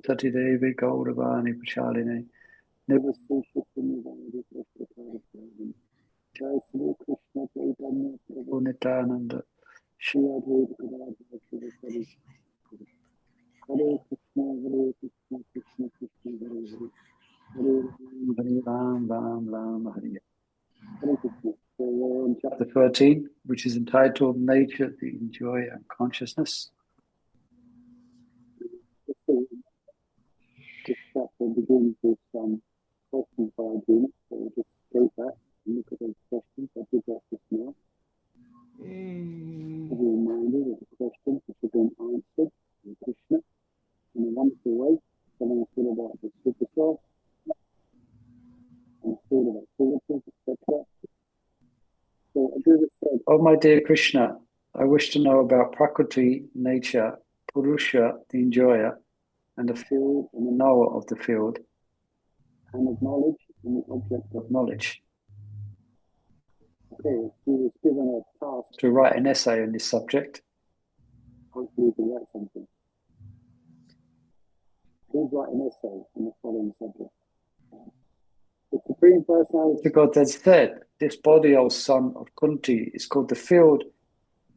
Santati Devi Gauravani Prachaline Nivasisha Nivadi Krishna Jai Sri Krishna Chaitanya Prabhu Nityananda Shri Advaita Gadadhara Sivasari Hare Krishna Krishna Krishna Hare Hare Hare Ram Ram Ram Hare Hare Krishna. So we're on chapter 13, which is entitled Nature, the Enjoy and Consciousness. This chapter begins with some questions by Arjuna, so we'll just state that and look at those questions. I did that just now. As a reminder of the questions which have been answered by Krishna in a wonderful way. Telling us all about the super soul, and all about activities, etc. So Arjuna said, "Oh my dear Krishna, I wish to know about Prakriti, nature, Purusha, the enjoyer, and the field and the knower of the field, and of knowledge and the object of knowledge." Okay, he was given a task to write an essay on this subject. Hopefully he can write something. Please write an essay on the following subject. The Supreme Personality of Godhead said, "This body, O son of Kunti, is called the field,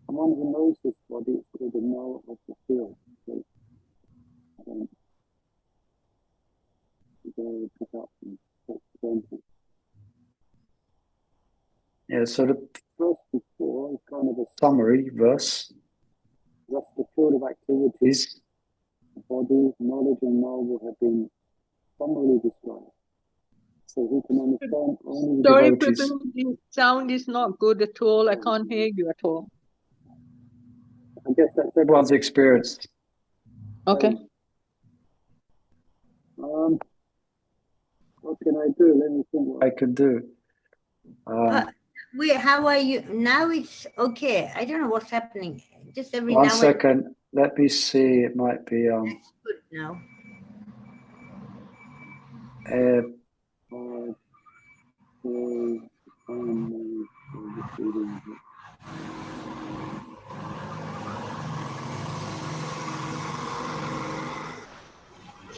and one who knows this body is called the knower of the field." So, pick up in text 20. Yeah, so the verse before is kind of a summary verse. Thus the field of activities, the body, knowledge and know have been summarily described. So we can understand only the Sorry, devotees. the sound is not good at all. I can't hear you at all. I guess that's everyone's experience. Okay. What can I do? Let me think what I can do. Wait, how are you? Now it's okay. I don't know what's happening. Just every One now second. Let me see. It might be That's good now.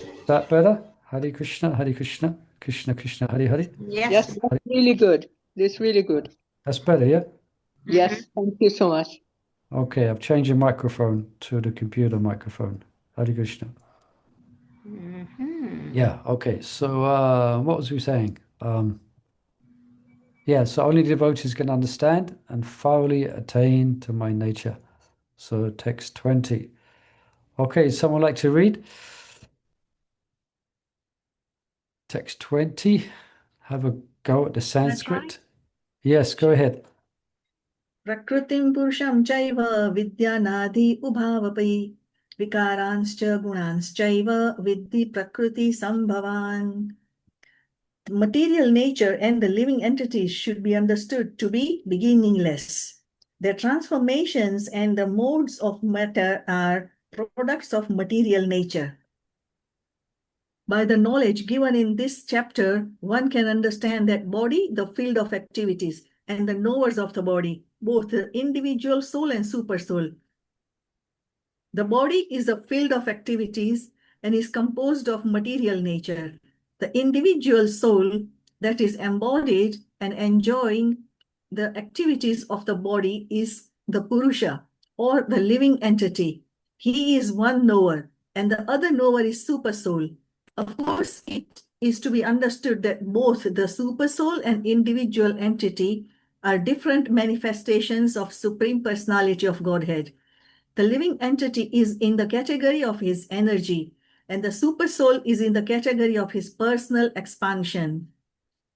Is that better? Hare Krishna, Hare Krishna, Krishna Krishna, Hare Hare. Yes, that's really good. That's really good. That's better, yeah? Yes, thank you so much. Okay, I've changed the microphone to the computer microphone. Hare Krishna. Yeah, okay. So what was we saying? Yeah, so only devotees can understand and thoroughly attain to my nature. So text 20. Okay, someone like to read? Text 20. Have a go at the Sanskrit. Yes, go ahead. Prakritim purusham chaiva vidyanadi ubhavapai vikaranscha gunanschaiva vidhi prakriti sambhavan. The material nature and the living entities should be understood to be beginningless. Their transformations and the modes of matter are products of material nature. By the knowledge given in this chapter, one can understand that body, the field of activities, and the knowers of the body, both the individual soul and super soul. The body is a field of activities and is composed of material nature. The individual soul that is embodied and enjoying the activities of the body is the Purusha, or the living entity. He is one knower, and the other knower is super soul. Of course, it is to be understood that both the super soul and individual entity are different manifestations of Supreme Personality of Godhead. The living entity is in the category of his energy, and the super soul is in the category of his personal expansion.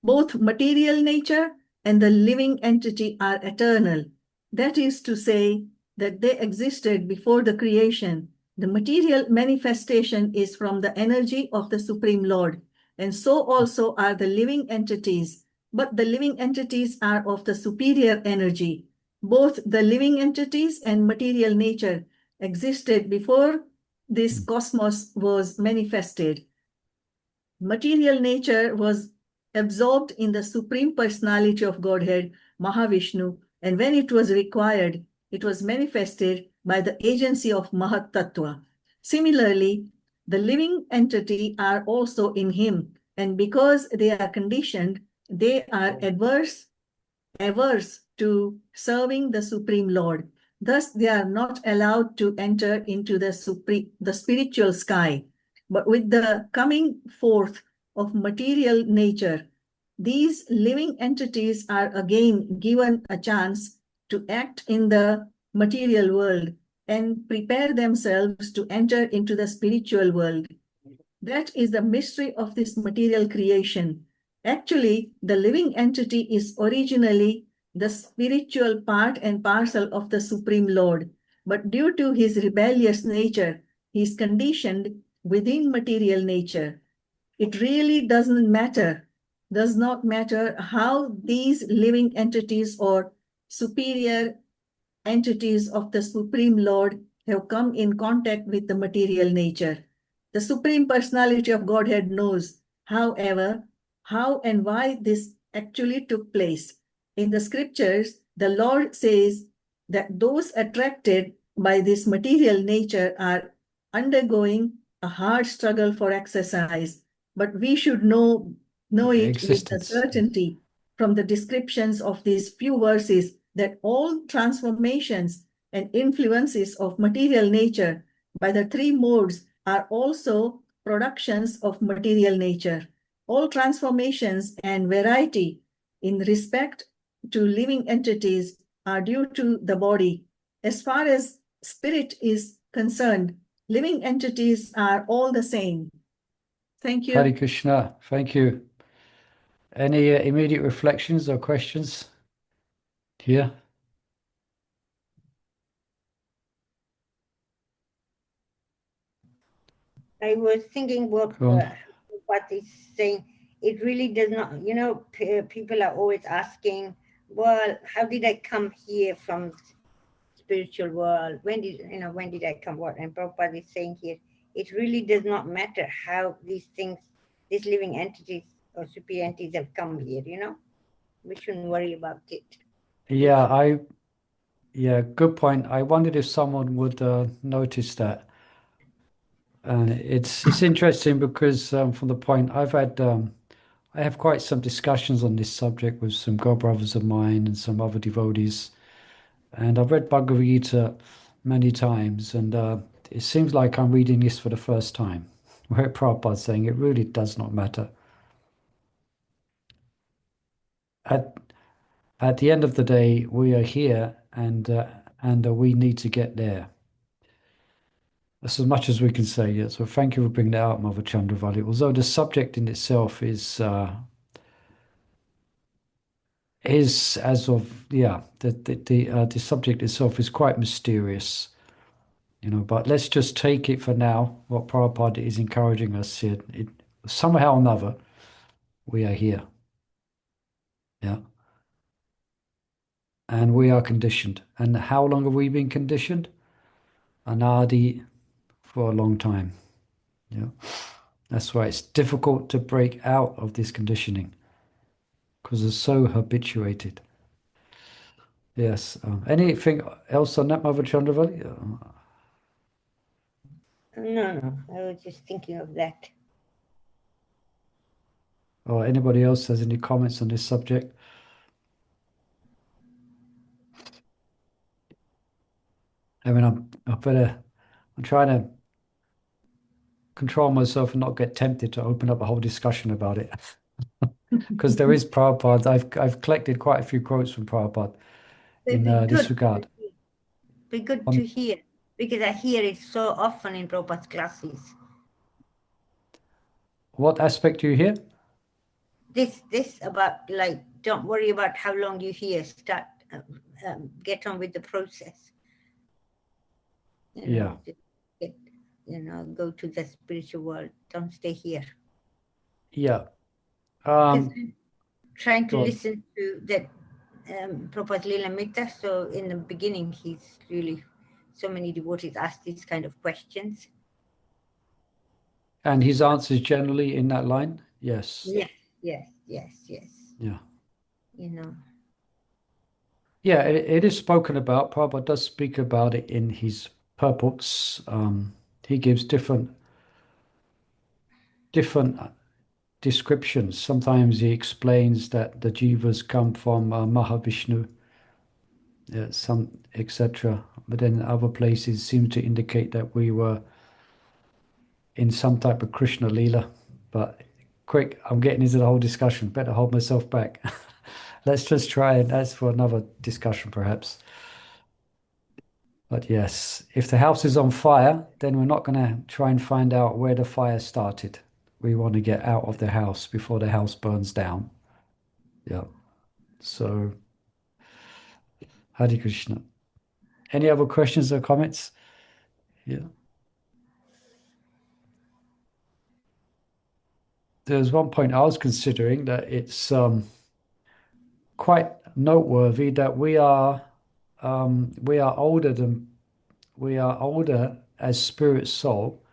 Both material nature and the living entity are eternal. That is to say that they existed before the creation. The material manifestation is from the energy of the Supreme Lord, and so also are the living entities. But the living entities are of the superior energy. Both the living entities and material nature existed before this cosmos was manifested. Material nature was absorbed in the Supreme Personality of Godhead, Mahavishnu, and when it was required, it was manifested by the agency of Mahat Tattva. Similarly, The living entity are also in him, and because they are conditioned, they are averse to serving the Supreme Lord. Thus, they are not allowed to enter into the spiritual sky. But with the coming forth of material nature, these living entities are again given a chance to act in the material world and prepare themselves to enter into the spiritual world. That is the mystery of this material creation. Actually, the living entity is originally the spiritual part and parcel of the Supreme Lord. But due to his rebellious nature, he is conditioned within material nature. It really does not matter how these living entities or superior entities of the Supreme Lord have come in contact with the material nature. The Supreme Personality of Godhead knows, however, how and why this actually took place. In the scriptures, the Lord says that those attracted by this material nature are undergoing a hard struggle for exercise, but we should know it with the Existence. certainty from the descriptions of these few verses that all transformations and influences of material nature by the three modes are also productions of material nature. All transformations and variety in respect to living entities are due to the body. As far as spirit is concerned, living entities are all the same. Thank you. Hare Krishna. Thank you. Any immediate reflections or questions here? I was thinking what Go on. what is saying. It really does not, people are always asking, well, how did I come here from spiritual world? When did I come? What? And Prabhupada is saying here, it really does not matter how these things, these living entities or superior entities have come here, We shouldn't worry about it. Yeah, good point. I wondered if someone would notice that. And it's interesting because from the point I have quite some discussions on this subject with some god brothers of mine and some other devotees, and I've read Bhagavad Gita many times, and it seems like I'm reading this for the first time, where Prabhupada's saying it really does not matter. At the end of the day, we are here, and we need to get there. That's as much as we can say. Yeah. So thank you for bringing that out, Mother Chandravali. Although the subject in itself is as of the subject itself is quite mysterious, But let's just take it for now. What Prabhupada is encouraging us here, somehow or another, we are here. Yeah. And we are conditioned. And how long have we been conditioned? Anadi, for a long time. Yeah. That's why it's difficult to break out of this conditioning because it's so habituated. Yes. Anything else on that, Mother Chandravali? No, I was just thinking of that. Or anybody else has any comments on this subject? I mean, I'm trying to control myself and not get tempted to open up a whole discussion about it. Because there is Prabhupada. I've collected quite a few quotes from Prabhupada in this regard. Be good to hear, because I hear it so often in Prabhupada's classes. What aspect do you hear? This about, like, don't worry about how long you hear. Start, get on with the process. Yeah. Get, go to the spiritual world. Don't stay here. Yeah. Trying to listen to that Prabhupada Lilamrita. So in the beginning, he's really, so many devotees ask these kind of questions. And his answers generally in that line? Yes. Yes. Yeah. Yeah, it is spoken about. Prabhupada does speak about it in his purports. He gives different different descriptions. Sometimes he explains that the jivas come from Mahavishnu, some etc. But then other places seem to indicate that we were in some type of Krishna Leela. But quick, I'm getting into the whole discussion. Better hold myself back. Let's just try and that's for another discussion, perhaps. But yes, if the house is on fire, then we're not going to try and find out where the fire started. We want to get out of the house before the house burns down. Yeah. So, Hare Krishna. Any other questions or comments? Yeah. There's one point I was considering that it's quite noteworthy that we are older as spirit soul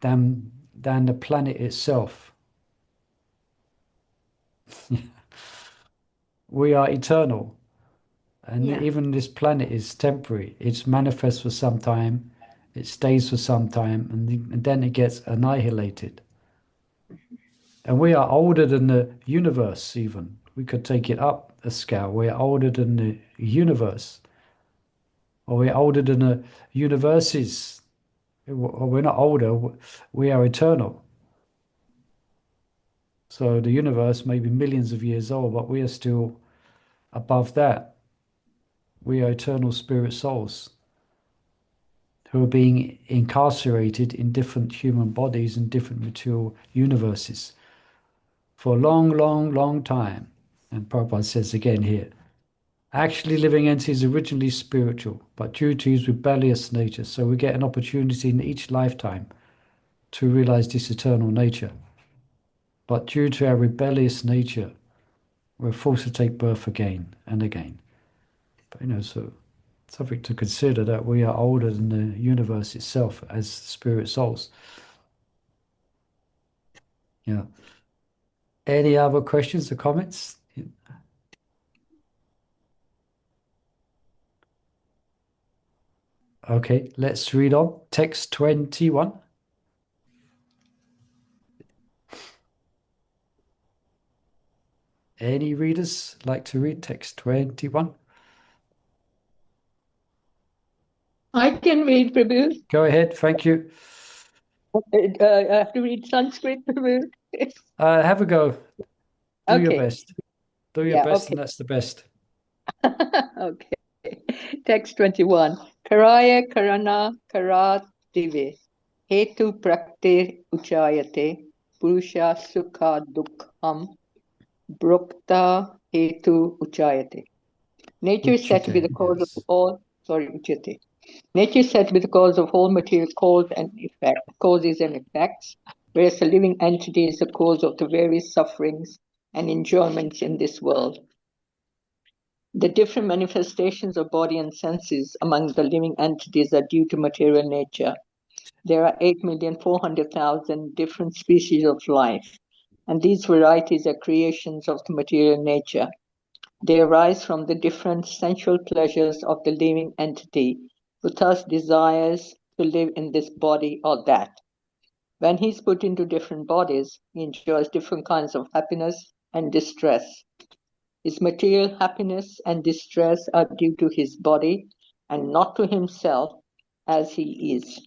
than the planet itself. We are eternal, and Yeah. even this planet is temporary. It's manifest for some time, it stays for some time, and then it gets annihilated. And we are older than the universe, even. We could take it up a scale. We're older than the universe, or we're older than the universes. Or we're not older, we are eternal. So the universe may be millions of years old, but we are still above that. We are eternal spirit souls who are being incarcerated in different human bodies in different material universes for a long, long, long time. And Prabhupada says again here, actually living entity is originally spiritual, but due to his rebellious nature, so we get an opportunity in each lifetime to realize this eternal nature. But due to our rebellious nature, we're forced to take birth again and again. But, so something to consider that we are older than the universe itself as spirit souls. Yeah. Any other questions or comments? Okay, let's read on. Text 21. Any readers like to read text 21? I can read, Prabhu. Go ahead, thank you. I have to read Sanskrit, Prabhu. Have a go. Do your Okay. best. Do your Yeah, best, okay. and that's the best. Okay. Text 21. Karaya karana karative hetu prakte uchayate purusha sukha dukham brokta hetu uchayate. Nature is said to be the cause of Yes. all, uchyate. Nature is said to be the cause of all material causes and effects, whereas the living entity is the cause of the various sufferings and enjoyments in this world. The different manifestations of body and senses among the living entities are due to material nature. There are 8,400,000 different species of life, and these varieties are creations of the material nature. They arise from the different sensual pleasures of the living entity, who thus desires to live in this body or that. When he is put into different bodies, he enjoys different kinds of happiness and distress. His material happiness and distress are due to his body and not to himself as he is.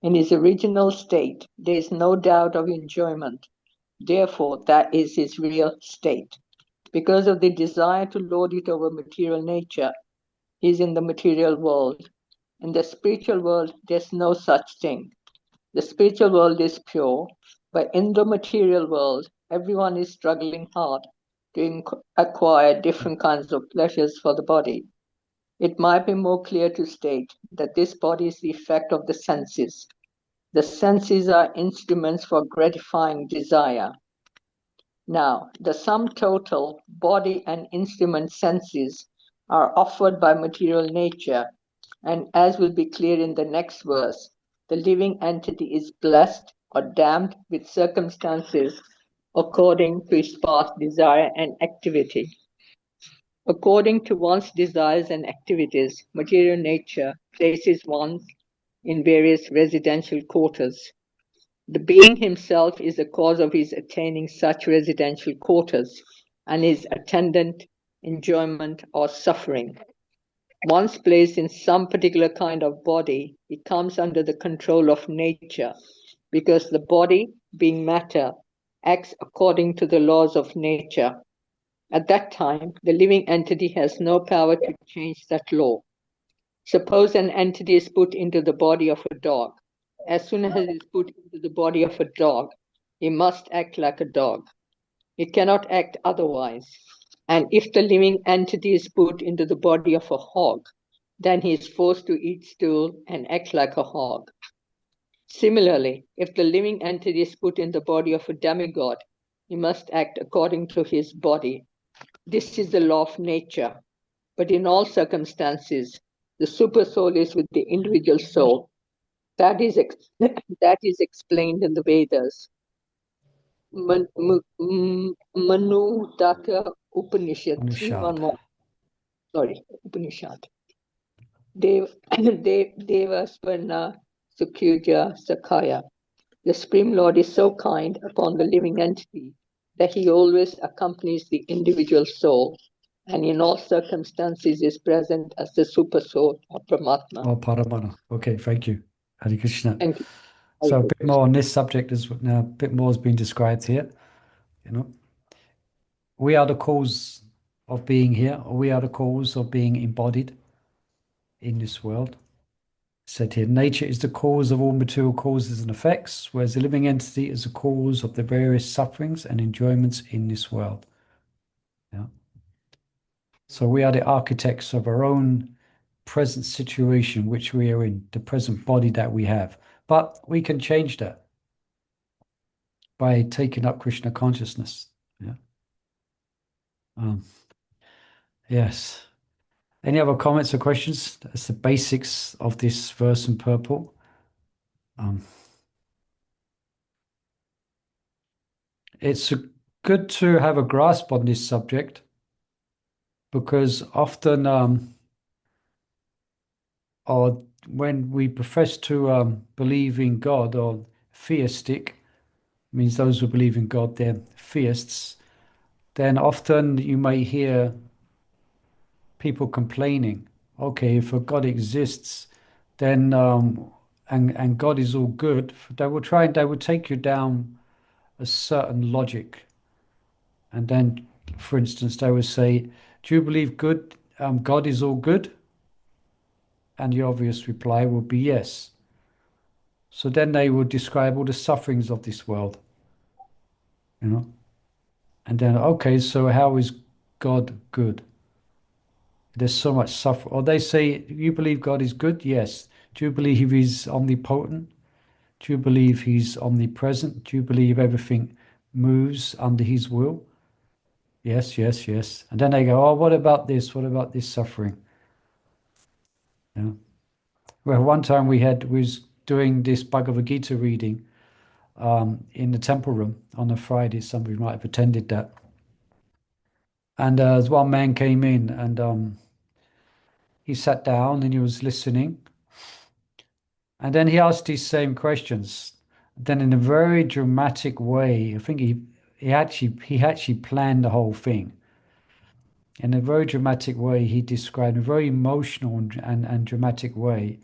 In his original state, there is no doubt of enjoyment. Therefore, that is his real state. Because of the desire to lord it over material nature, he is in the material world. In the spiritual world, there's no such thing. The spiritual world is pure, but in the material world, everyone is struggling hard to acquire different kinds of pleasures for the body. It might be more clear to state that this body is the effect of the senses. The senses are instruments for gratifying desire. Now, the sum total body and instrument senses are offered by material nature, and as will be clear in the next verse, the living entity is blessed or damned with circumstances according to his past desire and activity. According to one's desires and activities, material nature places one in various residential quarters. The being himself is the cause of his attaining such residential quarters and his attendant enjoyment or suffering. Once placed in some particular kind of body, he comes under the control of nature, because the body, being matter, acts according to the laws of nature. At that time, the living entity has no power to change that law. Suppose an entity is put into the body of a dog. As soon as it is put into the body of a dog, he must act like a dog. He cannot act otherwise. And if the living entity is put into the body of a hog, then he is forced to eat stool and act like a hog. Similarly, if the living entity is put in the body of a demigod, he must act according to his body. This is the law of nature. But in all circumstances, the super soul is with the individual soul. That is explained in the Vedas. Manu Daka Upanishad 311. Sorry, Upanishad. Deva Sparna Sukhuja Sakhaya. The Supreme Lord is so kind upon the living entity that he always accompanies the individual soul and in all circumstances is present as the super soul or Paramatma. Oh, Paramana. Okay, thank you. Hare Krishna. Thank you. So a bit more on this subject is now a bit more has been described here. You know, we are the cause of being here, or we are the cause of being embodied in this world. Said here, nature is the cause of all material causes and effects, whereas the living entity is the cause of the various sufferings and enjoyments in this world. Yeah. So we are the architects of our own present situation, which we are in, the present body that we have. But we can change that by taking up Krishna consciousness. Yeah. Yes. Any other comments or questions? That's the basics of this verse in purport. It's good to have a grasp on this subject because often, or when we profess to believe in God or theistic, means those who believe in God, they're theists, then often you may hear people complaining, okay, if a God exists, then and God is all good, they will take you down a certain logic. And then, for instance, they would say, do you believe God is all good? And the obvious reply would be yes. So then they would describe all the sufferings of this world, you know. And then, okay, so how is God good? There's so much suffering. Or they say, you believe God is good? Yes. Do you believe he's omnipotent? Do you believe he's omnipresent? Do you believe everything moves under his will? Yes, yes, yes. And then they go, oh, what about this? What about this suffering? Yeah. Well, one time we was doing this Bhagavad Gita reading in the temple room on a Friday. Somebody might have attended that. And as one man came in and he sat down and he was listening. And then he asked these same questions. Then in a very dramatic way, I think he actually planned the whole thing. In a very dramatic way, he described, in a very emotional and dramatic way,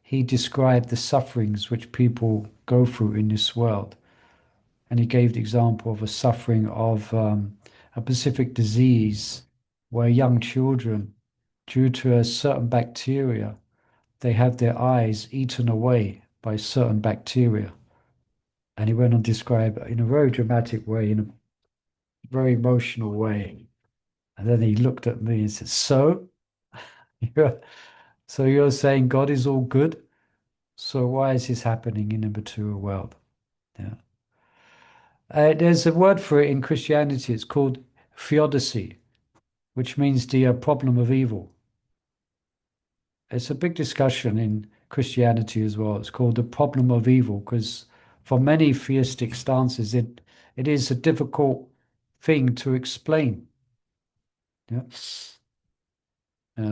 he described the sufferings which people go through in this world. And he gave the example of a suffering of a specific disease where young children, due to a certain bacteria, they have their eyes eaten away by certain bacteria. And he went on to describe in a very dramatic way, in a very emotional way. And then he looked at me and said, so? So you're saying God is all good? So why is this happening in the material world? Yeah. There's a word for it in Christianity. It's called theodicy, which means the problem of evil. It's a big discussion in Christianity as well. It's called the problem of evil because for many theistic stances, it is a difficult thing to explain. Yeah.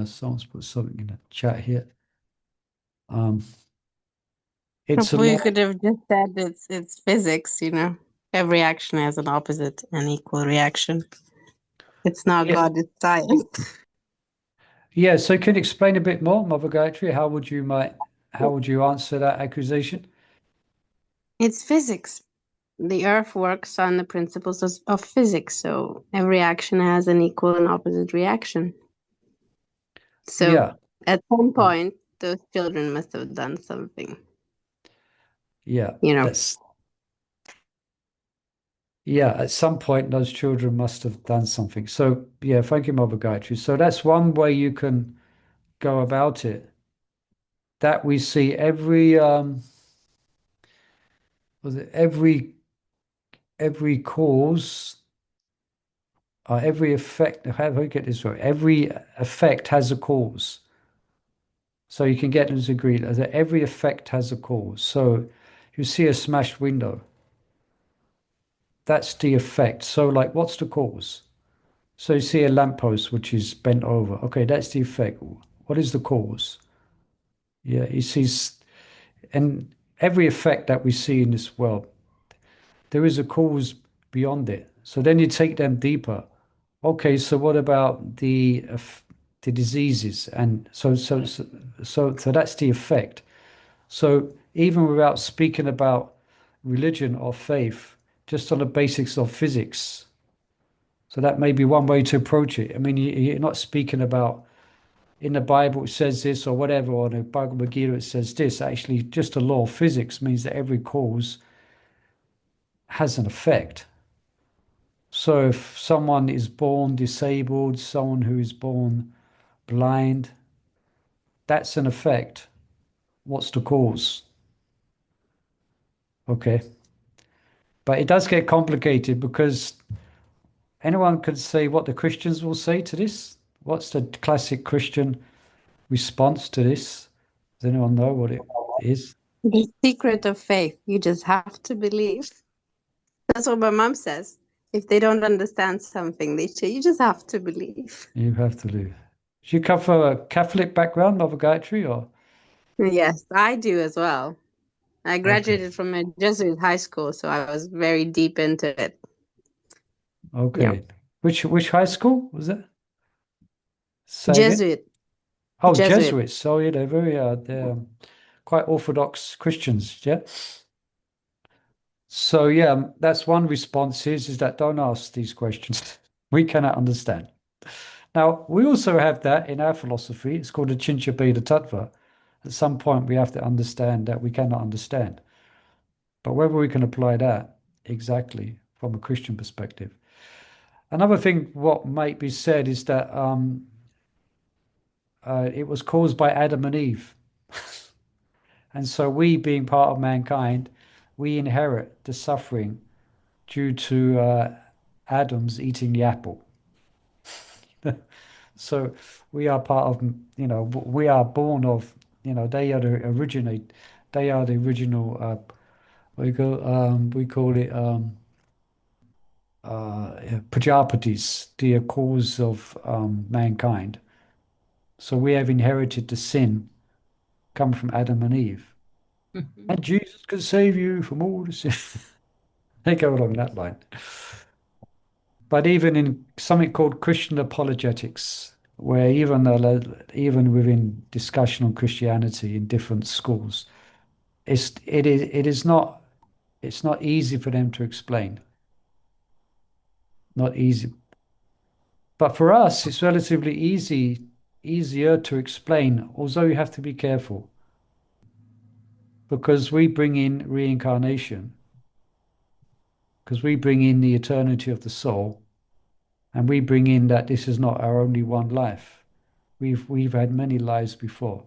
Someone's put something in the chat here. It's a We law. could have just said it's physics, you know. Every action has an opposite and equal reaction. It's not Yeah. God, it's science. Yeah. So can you explain a bit more, Mother Gayatri? How would you answer that accusation? It's physics. The earth works on the principles of physics, so every action has an equal and opposite reaction. So Yeah. at some point, those children must have done something, Yeah. you know. At some point, those children must have done something. So, yeah, thank you, Mother Gayatri. So that's one way you can go about it. That we see every cause, every effect. How do I get this right? Every effect has a cause. So you can get them to agree that every effect has a cause. So you see a smashed window. That's the effect. So, like, what's the cause? So you see a lamppost which is bent over. Okay, that's the effect. What is the cause? Yeah, he sees, and every effect that we see in this world, there is a cause beyond it. So then you take them deeper. Okay, so what about the diseases? And so that's the effect. So even without speaking about religion or faith, just on the basics of physics. So that may be one way to approach it. I mean, you're not speaking about in the Bible it says this or whatever, or the Bhagavad Gita it says this. Actually, just the law of physics means that every cause has an effect. So if someone is born disabled, someone who is born blind, that's an effect. What's the cause? Okay. But it does get complicated because anyone could say what the Christians will say to this. What's the classic Christian response to this? Does anyone know what it is? The secret of faith, you just have to believe. That's what my mom says. If they don't understand something, they say, you just have to believe. You have to do. Do you come from a Catholic background, Mother Gayatri, or Yes, I do as well. I okay? graduated from a Jesuit high school, so I was very deep into it. Yeah. Okay. Which high school was it? Say again. Jesuit. Oh, Jesuit. Jesuits. So yeah, they're quite Orthodox Christians, yeah. So yeah, that's one response is that don't ask these questions. We cannot understand. Now, we also have that in our philosophy. It's called a Chincha Beta Tattva. At some point, we have to understand that we cannot understand. But whether we can apply that exactly from a Christian perspective. Another thing, what might be said is that it was caused by Adam and Eve. And so we, being part of mankind, we inherit the suffering due to Adam's eating the apple. So we are part of, we are born of, they are they are the original, we call it Prajapatis, the cause of mankind. So we have inherited the sin come from Adam and Eve. And Jesus can save you from all the sin. They go along that line. But even in something called Christian apologetics, where even within discussion on Christianity in different schools, it is not it's not easy for them to explain. Not easy. But for us, it's relatively easier to explain, although you have to be careful because we bring in reincarnation, because we bring in the eternity of the soul, and we bring in that this is not our only one life. We've had many lives before.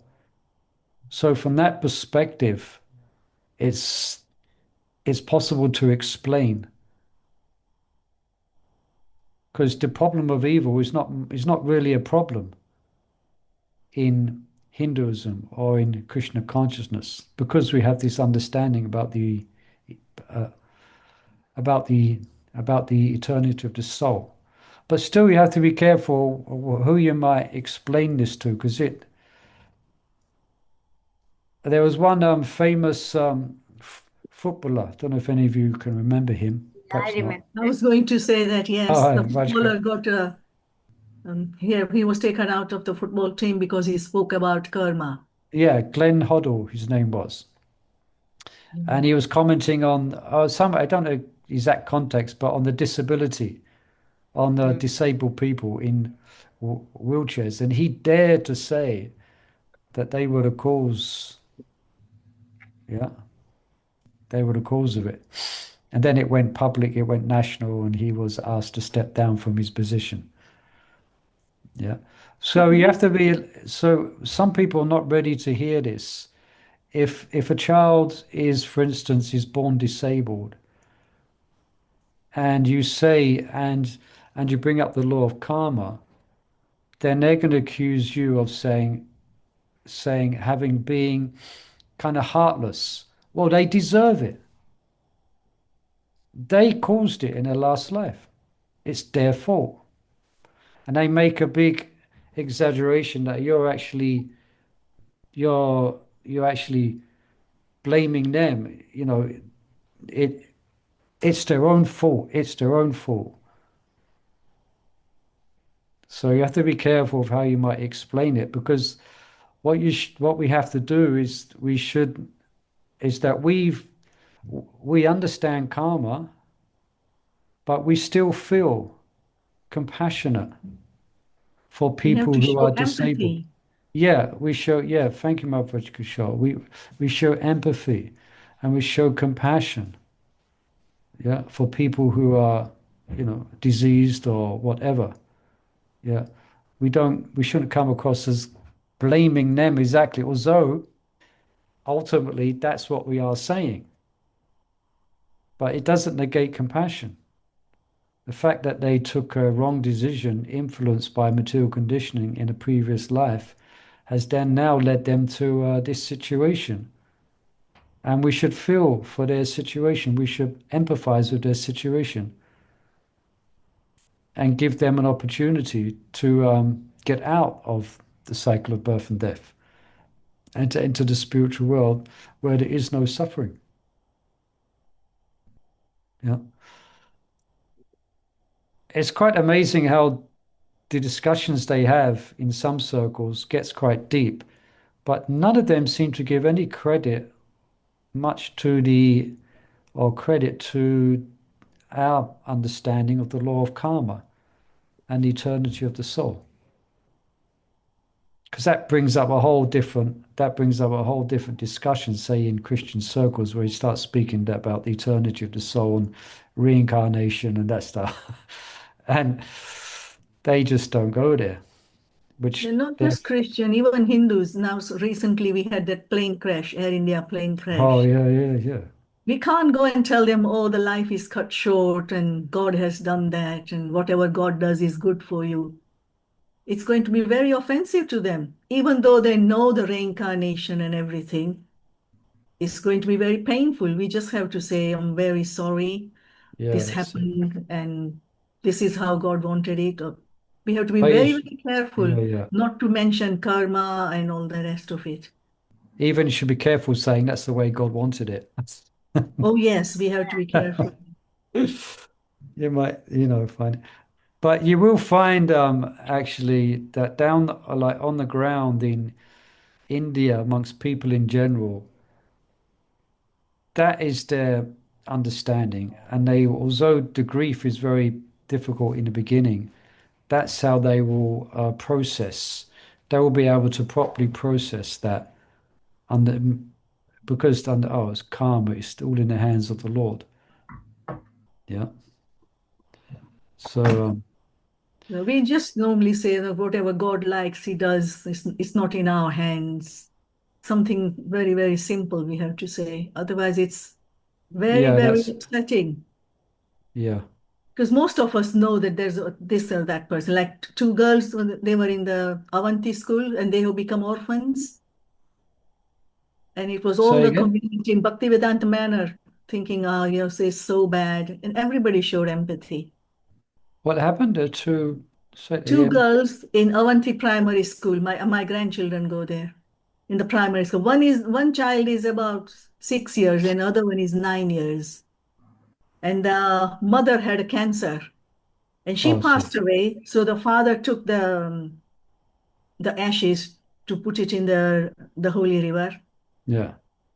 So from that perspective, it's it's possible to explain because the problem of evil is not really a problem in Hinduism or in Krishna consciousness because we have this understanding uh, about the about the eternity of the soul. But still, you have to be careful who you might explain this to because There was one famous footballer. I don't know if any of you can remember him. I Perhaps not. remember. I was going to say that, yes, Oh, the Rajka. footballer got he was taken out of the football team because he spoke about karma. Yeah, Glenn Hoddle, his name was. And he was commenting on some, I don't know exact context, but on the disability, on the disabled people in wheelchairs. And he dared to say that they were the cause, yeah, they were the cause of it. And then it went public, it went national, and he was asked to step down from his position. Yeah. So you have to be, so some people are not ready to hear this. If a child is, for instance, is born disabled, and you say and you bring up the law of karma, then they're going to accuse you of saying having being kind of heartless. Well, they deserve it. They caused it in their last life. It's their fault. And they make a big exaggeration that you're actually blaming them. You know, it it's their own fault. It's their own fault. So you have to be careful of how you might explain it, because what we have to do is that we understand karma, but we still feel compassionate for We have people to who show are disabled. empathy. Yeah, we show, yeah, thank you, Mother Kishore. We show empathy and we show compassion, yeah, for people who are, diseased or whatever. Yeah. We shouldn't come across as blaming them exactly, although ultimately that's what we are saying. But it doesn't negate compassion. The fact that they took a wrong decision influenced by material conditioning in a previous life has then now led them to this situation. And we should feel for their situation. We should empathize with their situation and give them an opportunity to get out of the cycle of birth and death and to enter the spiritual world where there is no suffering. Yeah. It's quite amazing how the discussions they have in some circles gets quite deep, but none of them seem to give any credit much to the or credit to our understanding of the law of karma and the eternity of the soul. Because that brings up a whole different discussion, say in Christian circles, where you start speaking about the eternity of the soul and reincarnation and that stuff. And they just don't go there, They're which not they're, just Christian, even Hindus. Now, so recently we had that plane crash, Air India plane oh, crash. yeah, yeah, yeah. We can't go and tell them, oh, the life is cut short and God has done that and whatever God does is good for you. It's going to be very offensive to them, even though they know the reincarnation and everything. It's going to be very painful. We just have to say, I'm very sorry Yeah, this that's it. happened and this is how God wanted it. We have to be But very, very careful yeah, yeah. not to mention karma and all the rest of it. Even you should be careful saying that's the way God wanted it. Oh, yes, we have to be careful. You might, find, but you will find actually that down like on the ground in India amongst people in general, that is their understanding. And although the grief is very difficult in the beginning, that's how they will process. They will be able to properly process that under because under it's karma, it's all in the hands of the Lord. Yeah. So We just normally say that whatever God likes, He does. It's not in our hands. Something very, very simple we have to say. Otherwise, it's very, yeah, very that's upsetting. yeah. Because most of us know that there's this or that person. Like two girls, when they were in the Avanti school and they have become orphans. And it was all Say the again. community in Bhaktivedanta manner thinking, it's so bad. And everybody showed empathy. What happened to say it Two again? girls in Avanti Primary School. My grandchildren go there. in the primary school. One child is about 6 years, and another one is 9 years. And the mother had a cancer, and she Oh, I see. passed away. So the father took the ashes to put it in the holy river. Yeah.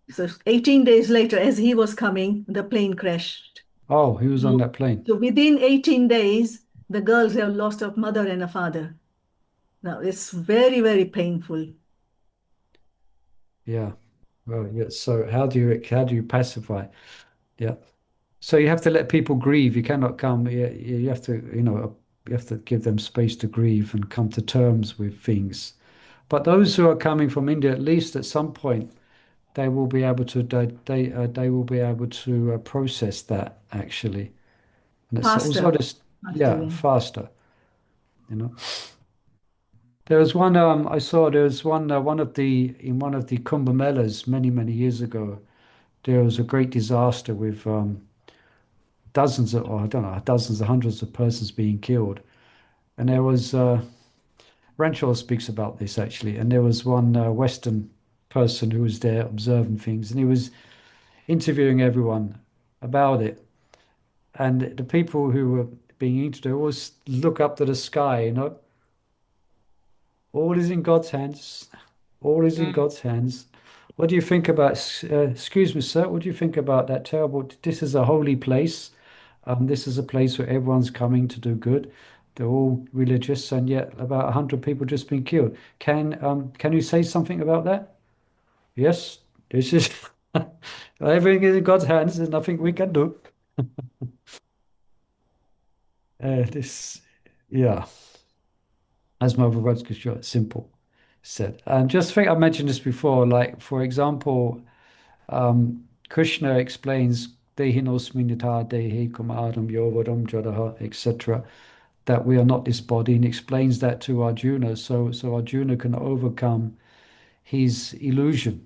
So 18 days later, as he was coming, the plane crashed. Oh, he was on So, that plane. so within 18 days, the girls have lost a mother and a father. Now it's very, very painful. Yeah. Well, yeah. So how do you pacify? Yeah. So you have to let people grieve. You cannot come. You have to, you have to give them space to grieve and come to terms with things. But those who are coming from India, at least at some point, they will be able to they will be able to process that actually, and it's Faster, also just faster, yeah yeah. faster. You know, there was one I saw. There was one of the in one of the Kumbh Melas many years ago. There was a great disaster with dozens of, or I don't know, dozens or hundreds of persons being killed. And there was, Renshaw speaks about this actually, and there was one Western person who was there observing things, and he was interviewing everyone about it. And the people who were being interviewed always look up to the sky, all is in God's hands. All is in Mm. God's hands. What do you think about, excuse me, sir, what do you think about that terrible? This is a holy place. This is a place where everyone's coming to do good. They're all religious, and yet about 100 people just been killed. Can you say something about that? Yes, this is everything is in God's hands. There's nothing we can do. This, yeah, as Mother Rodska short, simple said. And just think I mentioned this before. Like for example, Krishna explains Dehinosminita Dehi Kumaram Yovadam Jadaha, etc. That we are not this body, and explains that to Arjuna, so Arjuna can overcome his illusion.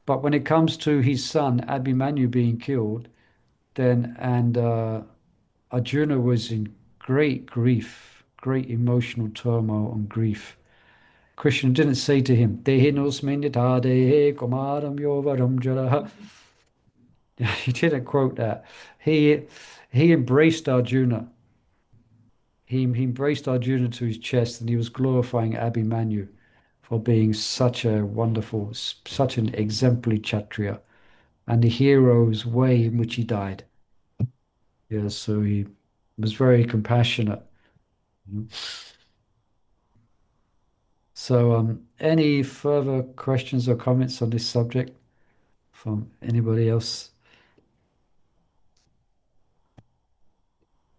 But when it comes to his son Abhimanyu being killed, then and Arjuna was in great grief, great emotional turmoil and grief. Krishna didn't say to him, Dehinosminita Dehi Kumaram Yovadam Jadaha. He didn't quote that. He he embraced Arjuna. He embraced Arjuna to his chest, and he was glorifying Abhimanyu for being such a wonderful, such an exemplary Kshatriya, and the hero's way in which he died. Yeah, so he was very compassionate. So, any further questions or comments on this subject from anybody else?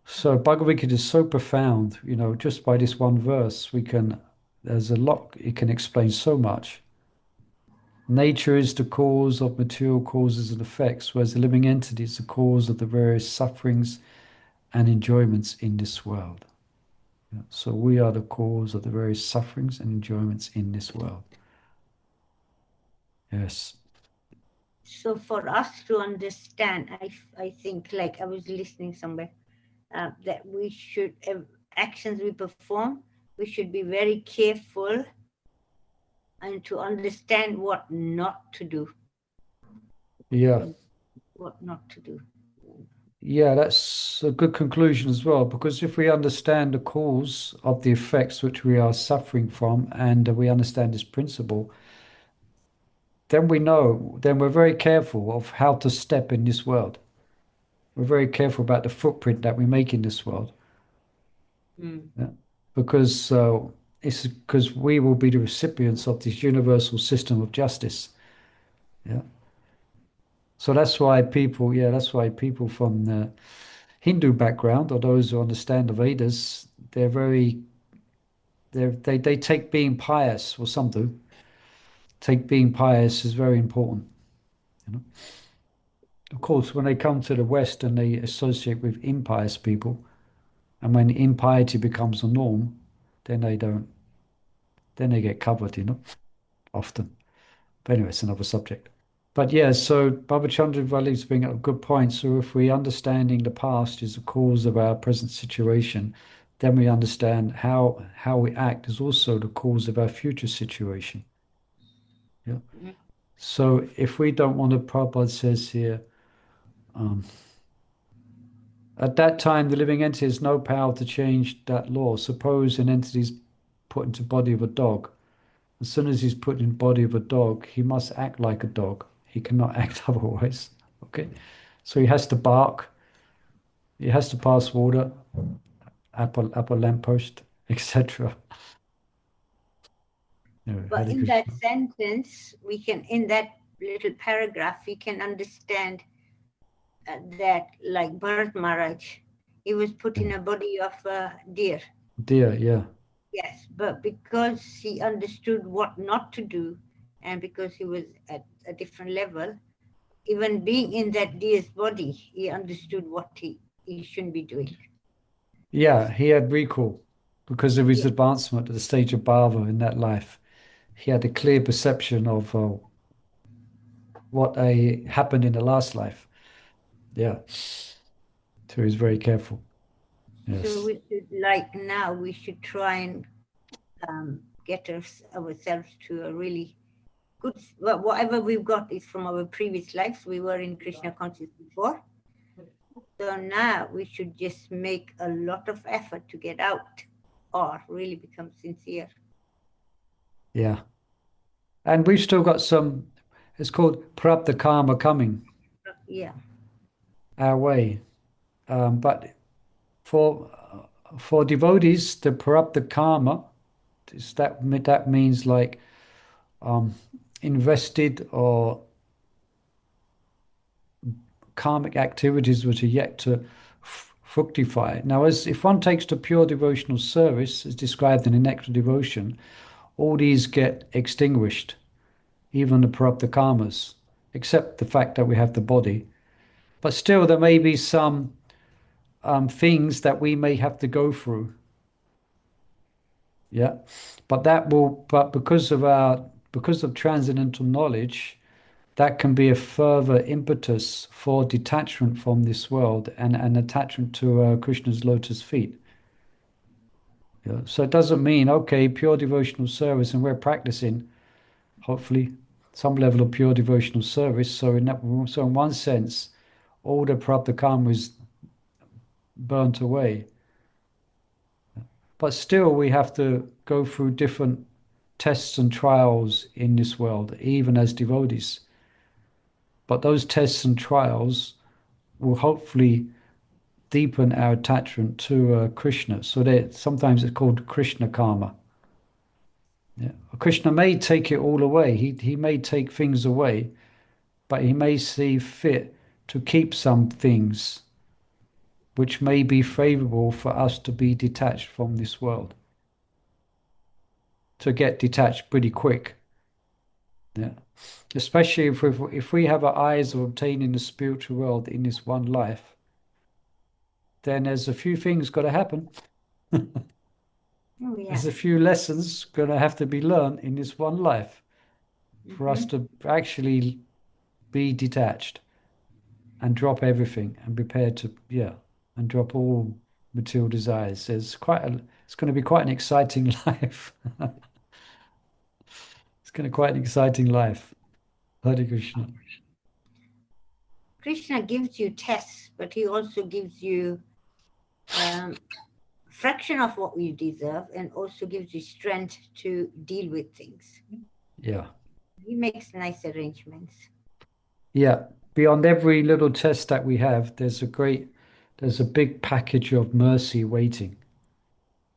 So Bhagavad Gita is so profound, just by this one verse, there's a lot, it can explain so much. Nature is the cause of material causes and effects, whereas the living entity is the cause of the various sufferings and enjoyments in this world. Yeah, so we are the cause of the various sufferings and enjoyments in this world. Yes. So for us to understand, I think, like I was listening somewhere, that we should, actions we perform, we should be very careful and to understand what not to do. Yeah. What not to do. Yeah, that's a good conclusion as well, because if we understand the cause of the effects which we are suffering from, and we understand this principle, then we're very careful of how to step in this world. We're very careful about the footprint that we make in this world. Mm. Yeah. Because it's because we will be the recipients of this universal system of justice. Yeah. So that's why people from the Hindu background, or those who understand the Vedas, they take being pious, or some do, take being pious is very important. Of course, when they come to the West and they associate with impious people, and when impiety becomes the norm, then they get covered, often. But anyway, it's another subject. But yeah, so Baba Chandra Valley's bringing up a good point. So if we understanding the past is the cause of our present situation, then we understand how we act is also the cause of our future situation. Yeah. Mhm. So if we don't want to, Prabhupada says here, um, at that time, the living entity has no power to change that law. Suppose an entity is put into body of a dog. As soon as he's put in body of a dog, he must act like a dog. He cannot act otherwise. Okay. So he has to bark. He has to pass water, up a lamppost, etc. But Hare in that Krishna. sentence, we can, in that little paragraph, we can understand that, like Bharat Maharaj, he was put in a body of a deer. Dear, yeah. Yes, but because he understood what not to do, and because he was at a different level, even being in that deer's body, he understood what he shouldn't be doing. Yeah, he had recall because of his Yeah. advancement at the stage of bhava in that life. He had a clear perception of what happened in the last life. Yeah. So he was very careful. So Yes. we should, like now, we should try and get ourselves to a really good, well, whatever we've got is from our previous lives. We were in Krishna conscious before. So now we should just make a lot of effort to get out or really become sincere. Yeah. And we've still got some, it's called prarabdha karma coming Yeah. our way. But for devotees, the prarabdha karma, that means like invested or karmic activities which are yet to fructify. Now, as if one takes to pure devotional service, as described in the Nectar Devotion, all these get extinguished, even the prarabdha karmas, except the fact that we have the body. But still, there may be some things that we may have to go through. Yeah, but because of transcendental knowledge, that can be a further impetus for detachment from this world and attachment to Krishna's lotus feet. Yeah. So it doesn't mean, okay, pure devotional service, and we're practicing, hopefully, some level of pure devotional service. So in one sense, all the prarabdha karma is burnt away. But still, we have to go through different tests and trials in this world, even as devotees. But those tests and trials will hopefully deepen our attachment to Krishna. So that sometimes it's called Krishna karma. Yeah. Krishna may take it all away. He may take things away, but he may see fit to keep some things which may be favorable for us to be detached from this world, to get detached pretty quick. Yeah. Especially if we have our eyes of obtaining the spiritual world in this one life, then there's a few things got to happen. Oh, yeah. There's a few lessons going to have to be learned in this one life for us to actually be detached and drop everything and prepare to, yeah, and drop all material desires. It's going to be quite an exciting life. It's going to be quite an exciting life. Hare Krishna. Krishna gives you tests, but he also gives you fraction of what you deserve and also gives you strength to deal with things. Yeah. He makes nice arrangements. Yeah. Beyond every little test that we have, there's a big package of mercy waiting.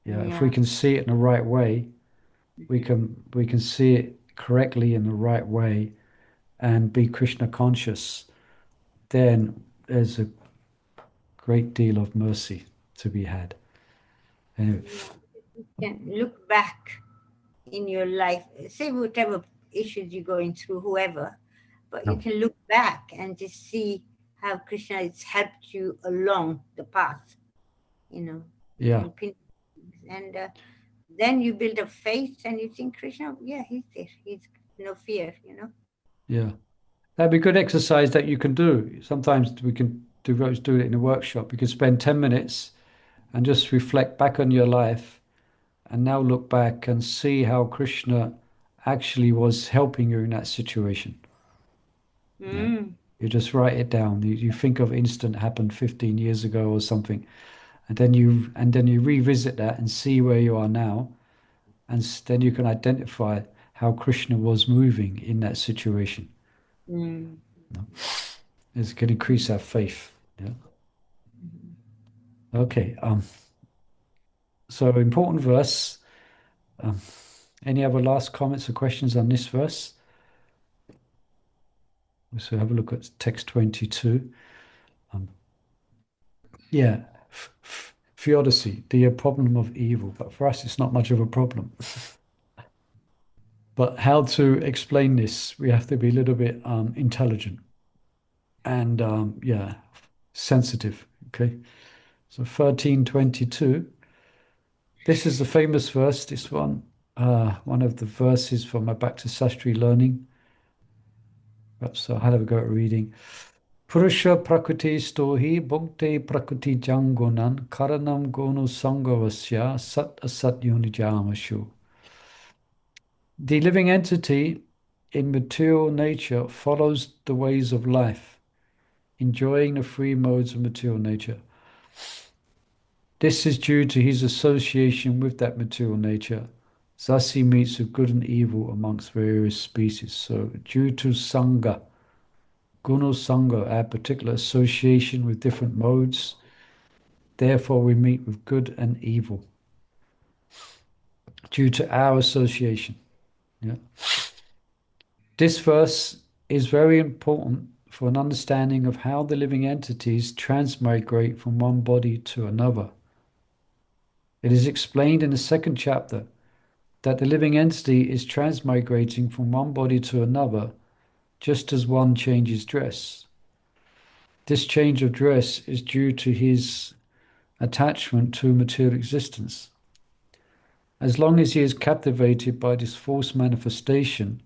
Yeah. If we Yeah. can see it in the right way, we can see it correctly in the right way and be Krishna conscious, then there's a great deal of mercy to be had. Anyway, You can look back in your life, say whatever issues you're going through, whoever, but you no. can look back and just see how Krishna has helped you along the path. You Yeah, can pin, and then you build a faith and you think Krishna, yeah, he's there. He's no fear. yeah. That'd be good exercise that you can do. Sometimes we can do it in a workshop. You can spend 10 minutes and just reflect back on your life and now look back and see how Krishna actually was helping you in that situation. Yeah. You just write it down. You think of incident happened 15 years ago or something, and then you revisit that and see where you are now, and then you can identify how Krishna was moving in that situation. It can increase our faith. Yeah. Okay. So important verse. Any other last comments or questions on this verse? So have a look at text 22. Yeah, theodicy, the problem of evil. But for us, it's not much of a problem. But how to explain this, we have to be a little bit intelligent and yeah, sensitive. Okay, so 1322. This is the famous verse. This one of the verses from my Back to Sastri learning. Perhaps I'll have a go at reading. Purusha prakriti stohi bhukte prakriti jangunan karanam gonu sangavasya sat asat yunijamashu. The living entity in material nature follows the ways of life, enjoying the three modes of material nature. This is due to his association with that material nature. Thus he meets with good and evil amongst various species. So due to Sangha, Guna Sangha, our particular association with different modes, therefore we meet with good and evil. Due to our association. Yeah. This verse is very important for an understanding of how the living entities transmigrate from one body to another. It is explained in the second chapter that the living entity is transmigrating from one body to another just as one changes dress. This change of dress is due to his attachment to material existence. As long as he is captivated by this false manifestation,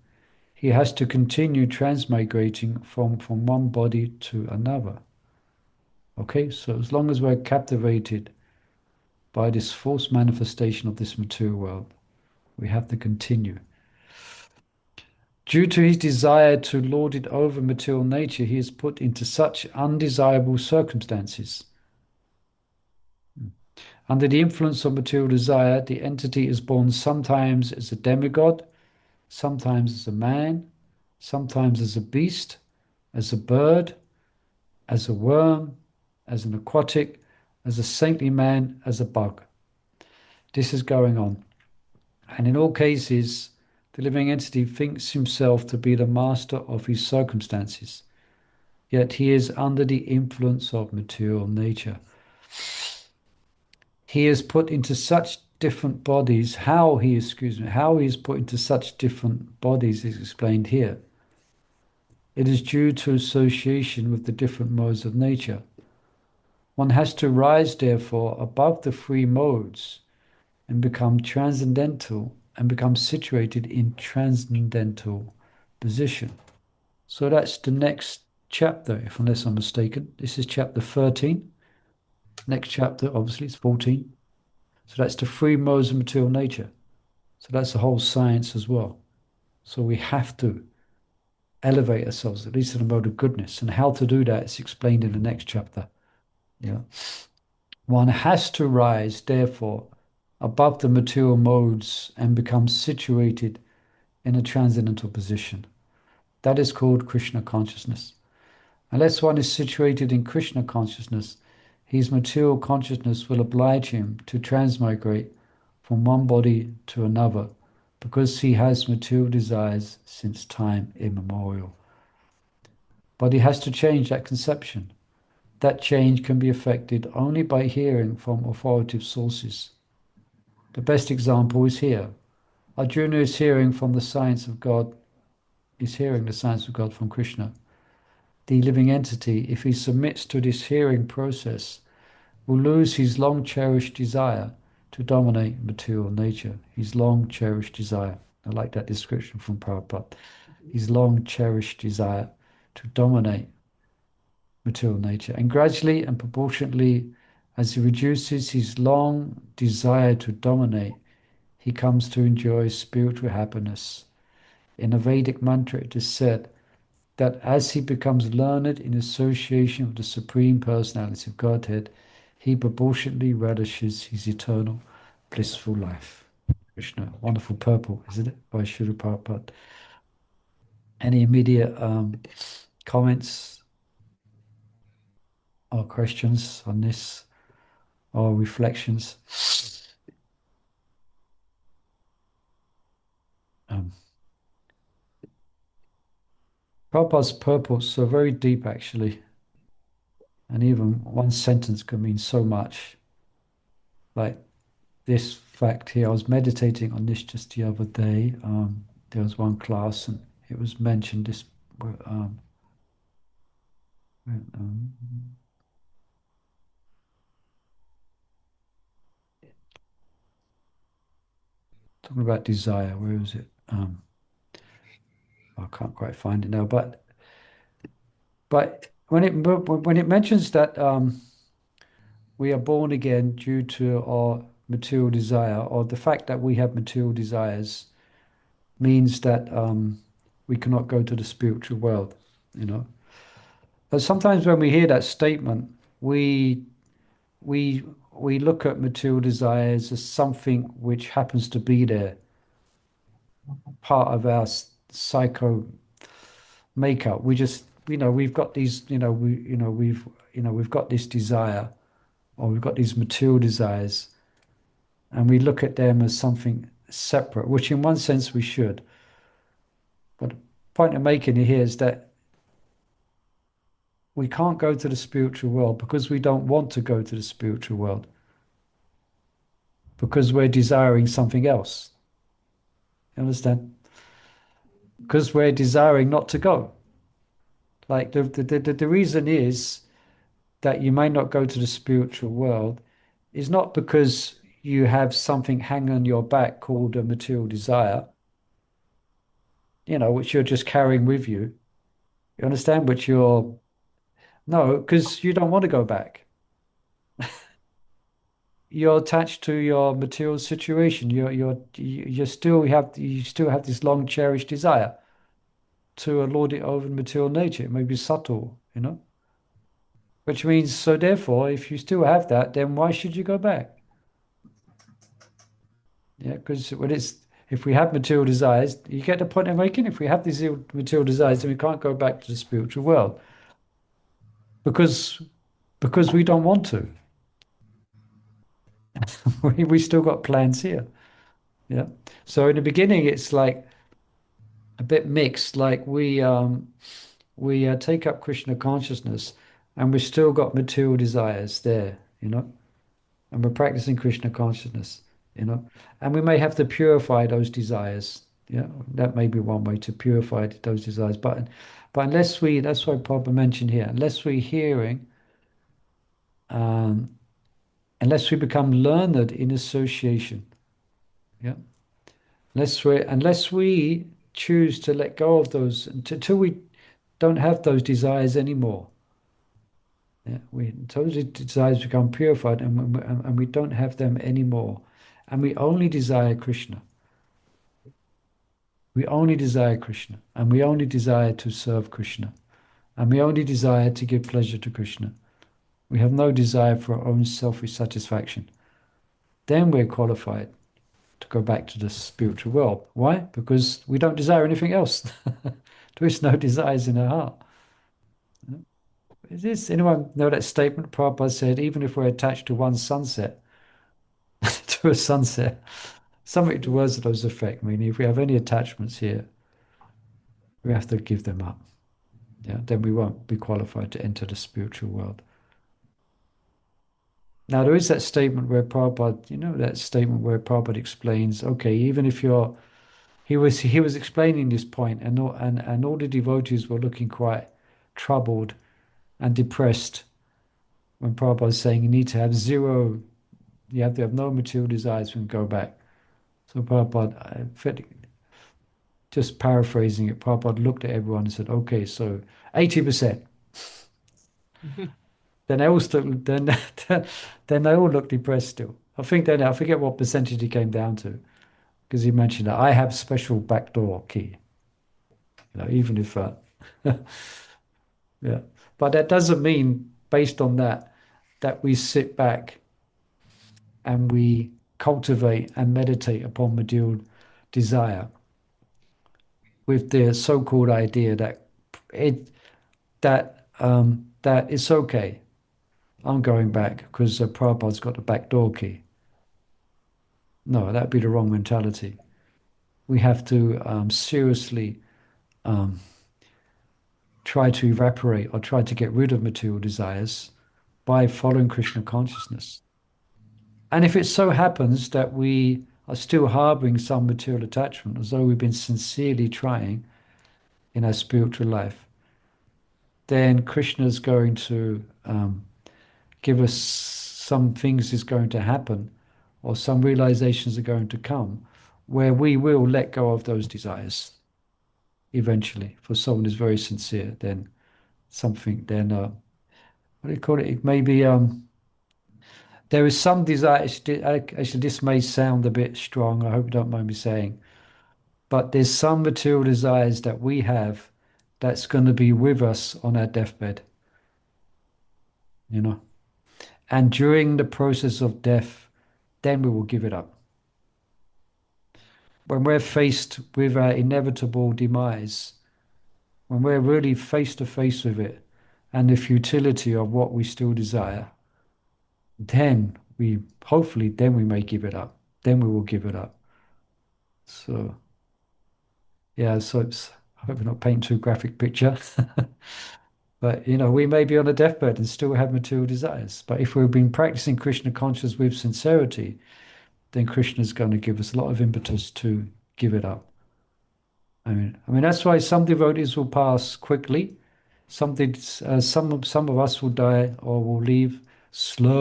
he has to continue transmigrating from one body to another. Okay, so as long as we're captivated by this false manifestation of this material world, we have to continue. Due to his desire to lord it over material nature, he is put into such undesirable circumstances. Under the influence of material desire, the entity is born sometimes as a demigod, sometimes as a man, sometimes as a beast, as a bird, as a worm, as an aquatic, as a saintly man, as a bug. This is going on. And in all cases, the living entity thinks himself to be the master of his circumstances, yet he is under the influence of material nature. He is put into such different bodies. How he is put into such different bodies is explained here. It is due to association with the different modes of nature. One has to rise, therefore, above the three modes and become transcendental and become situated in transcendental position. So that's the next chapter, unless I'm mistaken. This is chapter 13. Next chapter, obviously, is 14. So that's the three modes of material nature. So that's the whole science as well. So we have to elevate ourselves, at least in the mode of goodness. And how to do that is explained in the next chapter. Yeah. One has to rise, therefore, above the material modes and become situated in a transcendental position. That is called Krishna consciousness. Unless one is situated in Krishna consciousness, his material consciousness will oblige him to transmigrate from one body to another because he has material desires since time immemorial. But he has to change that conception. That change can be effected only by hearing from authoritative sources. The best example is here. Arjuna is hearing the science of God from Krishna. The living entity, if he submits to this hearing process, will lose his long-cherished desire to dominate material nature. His long-cherished desire. I like that description from Prabhupada. His long-cherished desire to dominate material nature. And gradually and proportionately, as he reduces his long desire to dominate, he comes to enjoy spiritual happiness in a Vedic mantra, it is said that as he becomes learned in association with the Supreme Personality of Godhead, he proportionately relishes his eternal blissful life. Krishna, wonderful purport, isn't it? By Srila Prabhupada. Any immediate comments or questions on this or reflections? Prabhupada's purports are very deep, actually. And even one sentence can mean so much. Like this fact here, I was meditating on this just the other day. There was one class and it was mentioned this um, talking about desire. Where is it? I can't quite find it now. But when it mentions that we are born again due to our material desire, or the fact that we have material desires, means that we cannot go to the spiritual world. But sometimes when we hear that statement, we we look at material desires as something which happens to be there, part of our psycho makeup. We just, we've got these, we've got this desire, or we've got these material desires, and we look at them as something separate, which in one sense we should. But the point I'm making here is that we can't go to the spiritual world because we don't want to go to the spiritual world, because we're desiring something else. You understand? Because we're desiring not to go. Like the reason is that you may not go to the spiritual world is not because you have something hanging on your back called a material desire, which you're just carrying with you. You understand? No, because you don't want to go back. You're attached to your material situation. You still have this long cherished desire to lord it over material nature. It may be subtle, which means, so therefore, if you still have that, then why should you go back? Yeah, because if we have material desires, you get the point I'm making. If we have these material desires, then we can't go back to the spiritual world because we don't want to. We still got plans here. Yeah. So in the beginning, it's like a bit mixed. Like we take up Krishna consciousness, and we've still got material desires there, and we're practicing Krishna consciousness, and we may have to purify those desires. Yeah, that may be one way to purify those desires. But unless that's why Prabhupada mentioned here, unless we're hearing, unless we become learned in association, yeah, unless we choose to let go of those until we don't have those desires anymore. Yeah, those desires become purified, and we don't have them anymore, and we only desire Krishna. We only desire Krishna, and we only desire to serve Krishna, and we only desire to give pleasure to Krishna. We have no desire for our own selfish satisfaction. Then we're qualified to go back to the spiritual world. Why? Because we don't desire anything else. There is no desires in our heart. Anyone know that statement Prabhupada said, even if we're attached to one sunset, to a sunset, something towards those effect. I mean, if we have any attachments here, we have to give them up. Yeah, then we won't be qualified to enter the spiritual world. Now, there is that statement where Prabhupada, that statement where Prabhupada explains, okay, even if he was explaining this point, and all the devotees were looking quite troubled and depressed when Prabhupada was saying you need to have zero, you have to have no material desires and go back. So Prabhupada, just paraphrasing it, Prabhupada looked at everyone and said, okay, so 80%. Then they all then they all looked depressed still. I forget what percentage he came down to, because he mentioned that I have special backdoor key. even if yeah. But that doesn't mean, based on that, that we sit back and we cultivate and meditate upon material desire with the so-called idea that it that it's okay. I'm going back because Prabhupada's got the back door key. No, that'd be the wrong mentality. We have to seriously um, try to evaporate or try to get rid of material desires by following Krishna consciousness. And if it so happens that we are still harboring some material attachment, as though we've been sincerely trying in our spiritual life, then Krishna is going to give us some things is going to happen, or some realizations are going to come, where we will let go of those desires eventually. For someone who's very sincere, then something, then what do you call it? It may be there is some desire. Actually, this may sound a bit strong. I hope you don't mind me saying, but there's some material desires that we have that's going to be with us on our deathbed, you know. And during the process of death, then we will give it up. When we're faced with our inevitable demise, when we're really face to face with it and the futility of what we still desire, then we hopefully then we may give it up. Then we will give it up. So yeah, so I hope we're not painting too graphic picture. But we may be on a deathbed and still have material desires. But if we've been practicing Krishna consciousness with sincerity, then Krishna is going to give us a lot of impetus to give it up. I mean that's why some devotees will pass quickly. Some of us will die or will leave slowly,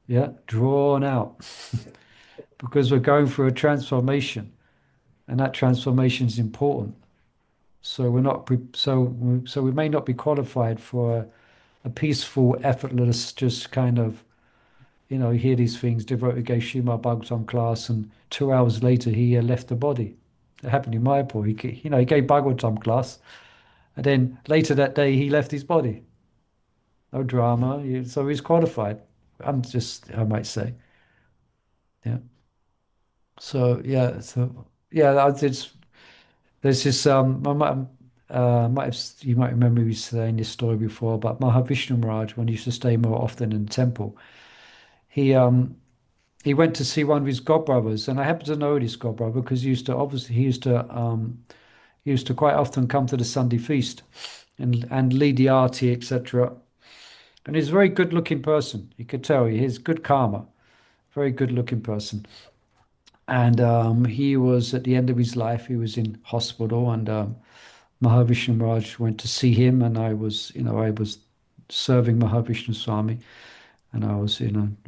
yeah, drawn out, because we're going through a transformation, and that transformation is important. So we're not so we may not be qualified for a peaceful, effortless, just kind of you hear these things. Devotee gave Srimad Bhagavatam class, and 2 hours later he left the body. It happened in Mayapur. He gave Bhagavatam class, and then later that day he left his body. No drama. So he's qualified. I might say, yeah. So yeah, there's this you might remember me saying this story before, but Mahavishnu Maharaj, when he used to stay more often in the temple, he he went to see one of his godbrothers, and I happen to know this godbrother because he used to quite often come to the Sunday feast and lead the arti, etc. And he's a very good looking person. You could tell he has good karma, very good looking person. And he was at the end of his life, he was in hospital, and Mahavishnu Maharaj went to see him, and I was serving Mahavishnu Swami, and I was,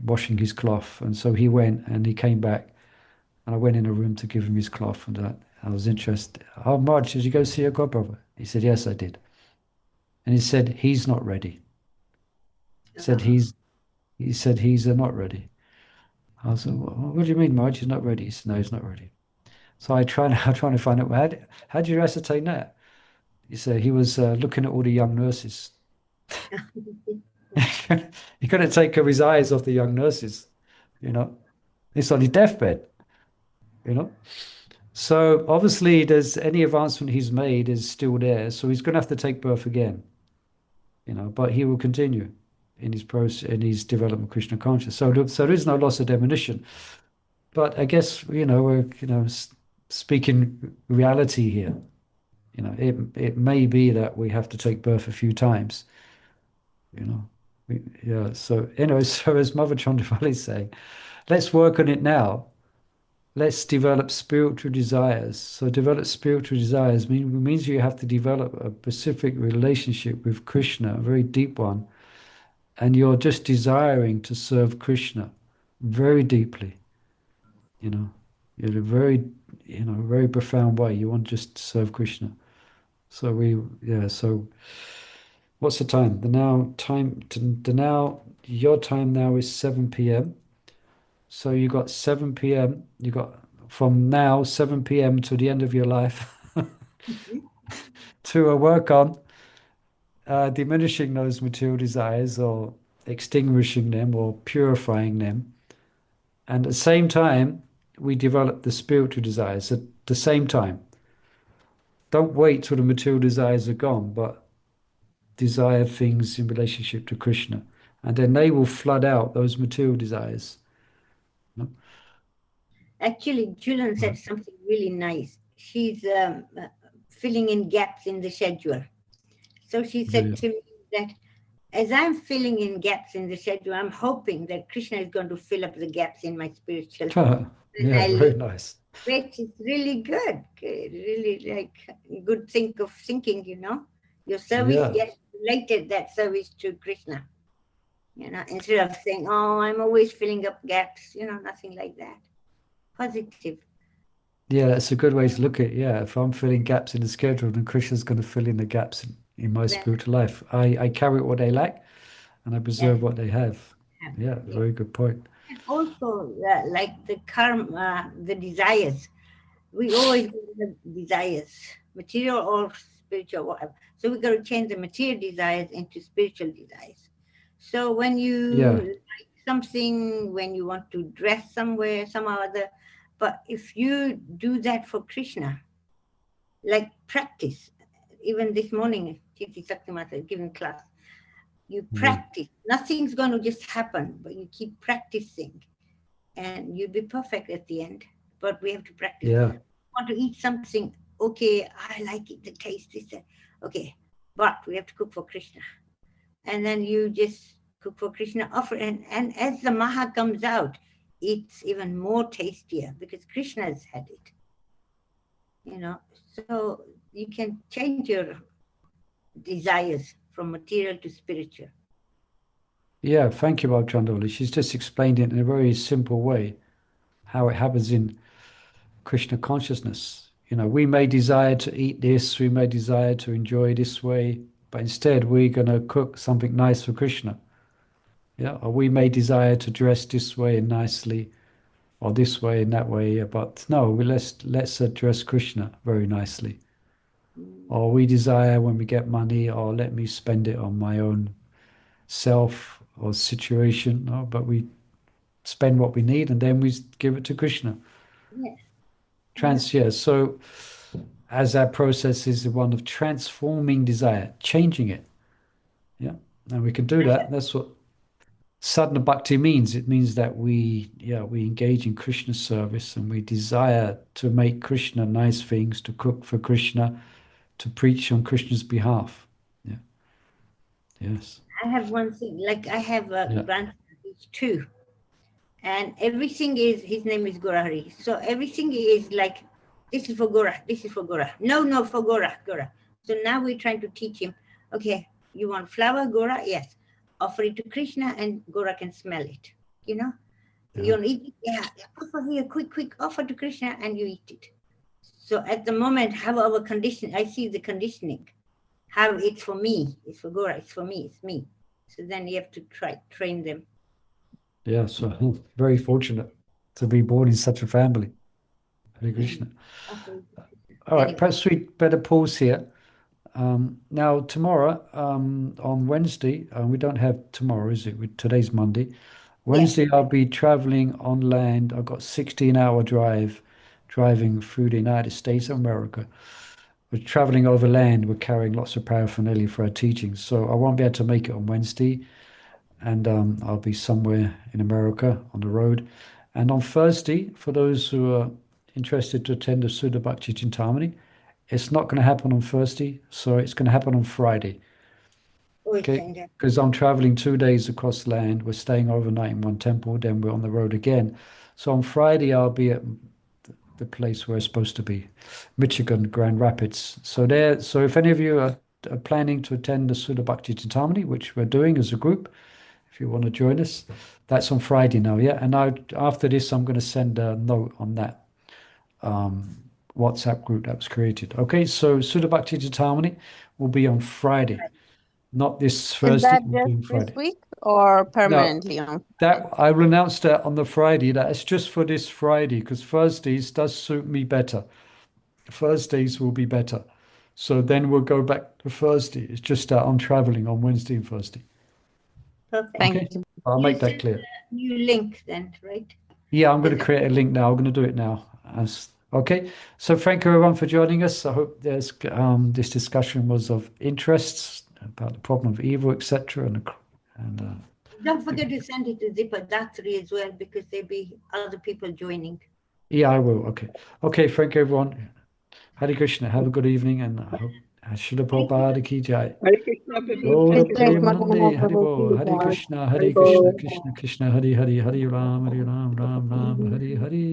washing his cloth. And so he went and he came back, and I went in a room to give him his cloth, and I was interested. Oh, Maharaj, did you go see your godbrother? He said, yes, I did. And he said, he's not ready. He said, he's not ready. I said, what do you mean, Maharaj? He's not ready. He said, no, he's not ready. So I'm trying to find out, how did you ascertain that? He said he was looking at all the young nurses. He couldn't take his eyes off the young nurses, It's on his deathbed, you know. So obviously there's any advancement he's made is still there. So he's going to have to take birth again, but he will continue in his process, in his development of Krishna consciousness. So there is no loss of definition. But I guess, we're, speaking reality here. It may be that we have to take birth a few times, yeah. So anyway, so as Mother Chandravali is saying, let's work on it now. Let's develop spiritual desires. So develop spiritual desires means you have to develop a specific relationship with Krishna, a very deep one. And you're just desiring to serve Krishna very deeply, in a very, very profound way. You want just to serve Krishna. So so what's the time? Your time now is 7 p.m. So you got 7 p.m. You got from now, 7 p.m. to the end of your life, Mhm. to work on diminishing those material desires or extinguishing them or purifying them. And at the same time, we develop the spiritual desires at the same time. Don't wait till the material desires are gone, but desire things in relationship to Krishna. And then they will flood out those material desires. Actually, Julian said something really nice. She's filling in gaps in the schedule. So she said to me that as I'm filling in gaps in the schedule, I'm hoping that Krishna is going to fill up the gaps in my spiritual. Yeah, very nice. Which is really good. Really like good thinking, you know. Your service gets related that service to Krishna. You know, instead of saying, oh, I'm always filling up gaps, you know, nothing like that. Positive. Yeah, that's a good way to look at it. Yeah, if I'm filling gaps in the schedule, then Krishna's going to fill in the gaps in my spiritual life. I carry what they lack and I preserve what they have. Yeah, very good point. And also, like the karma, the desires. We always have desires, material or spiritual, whatever. So we got to change the material desires into spiritual desires. So when you like something, when you want to dress somewhere, some other, but if you do that for Krishna, like practice, even this morning, Titi Saktimata is giving class, you practice. Nothing's going to just happen, but you keep practicing and you'll be perfect at the end. But we have to practice. Yeah. Want to eat something, okay, I like it, the taste is there. Okay, but we have to cook for Krishna. And then you just cook for Krishna, offer, and as the Maha comes out, it's even more tastier because Krishna has had it. You know, so you can change your desires from material to spiritual. Yeah, thank you, Bhagavad. She's just explained it in a very simple way, how it happens in Krishna consciousness. You know, we may desire to eat this, we may desire to enjoy this way, but instead we're going to cook something nice for Krishna. Yeah, or we may desire to dress this way and nicely, or this way and that way, but no, let's address Krishna very nicely. Or we desire when we get money, or let me spend it on my own self or situation, no, but we spend what we need and then we give it to Krishna. Yes. So as that process is the one of transforming desire, changing it. Yeah. And we can do that. That's what sadhana bhakti means. It means that we engage in Krishna service and we desire to make Krishna nice things, to cook for Krishna, to preach on Krishna's behalf. Yeah. Yes. I have one thing, like I have a grandson, he's 2. And everything is, his name is Gorahari. So everything is like, this is for Gora, this is for Gora. No, for Gora. So now we're trying to teach him, okay, you want flower, Gora? Yes. Offer it to Krishna and Gora can smell it. You know? You want to eat it? Yeah. Offer here, quick, offer to Krishna and you eat it. So at the moment, how our condition, I see the conditioning, how it's for me, it's for Gora, it's for me, it's me. So then you have to train them. Yeah, so very fortunate to be born in such a family. Hare Krishna. All right, perhaps we better pause here. Now, tomorrow, on Wednesday, we don't have tomorrow, is it? Today's Monday. Wednesday, I'll be traveling on land. I've got 16-hour driving through the United States of America. We're traveling over land. We're carrying lots of paraphernalia for our teachings. So I won't be able to make it on Wednesday. And I'll be somewhere in America on the road. And on Thursday, for those who are interested to attend the Sudha Bhakti Chintamani, it's not going to happen on Thursday, so it's going to happen on Friday. Okay, because I'm traveling 2 days across land. We're staying overnight in one temple, then we're on the road again. So on Friday, I'll be at the place where I'm supposed to be, Michigan, Grand Rapids. So if any of you are planning to attend the Sudha Bhakti Chintamani, which we're doing as a group, if you want to join us, that's on Friday now, yeah? And after this, I'm going to send a note on that WhatsApp group that was created. Okay, so Sudha Bhakti Chintamani will be on Friday. Not this Is Thursday. that I'm just doing this Friday. week or No, permanently on? that I will announce that on the Friday. That's just for this Friday because Thursdays does suit me better. Thursdays will be better. So then we'll go back to Thursday. It's just that I'm traveling on Wednesday and Thursday. Perfect. Thank Okay, you. I'll You make that send clear. a new link then, right? Yeah, I'm going to create a link now. I'm going to do it now. Okay. So thank you everyone for joining us. I hope this discussion was of interest about the problem of evil, etc. And Don't forget to send it to Zipadatri as well, because there'll be other people joining. yeah, I will. Okay. Okay. Thank you everyone. Hare Krishna. Have a good evening, and I hope Srila Prabhupada ki jai. Hare Krishna, Prabhu. Gaura Thank you. Premanande, Hare Bol, Hare Hare Krishna, Bol. Krishna Krishna, Hare Hare, Hare Ram, Ram Ram, Hare Hare.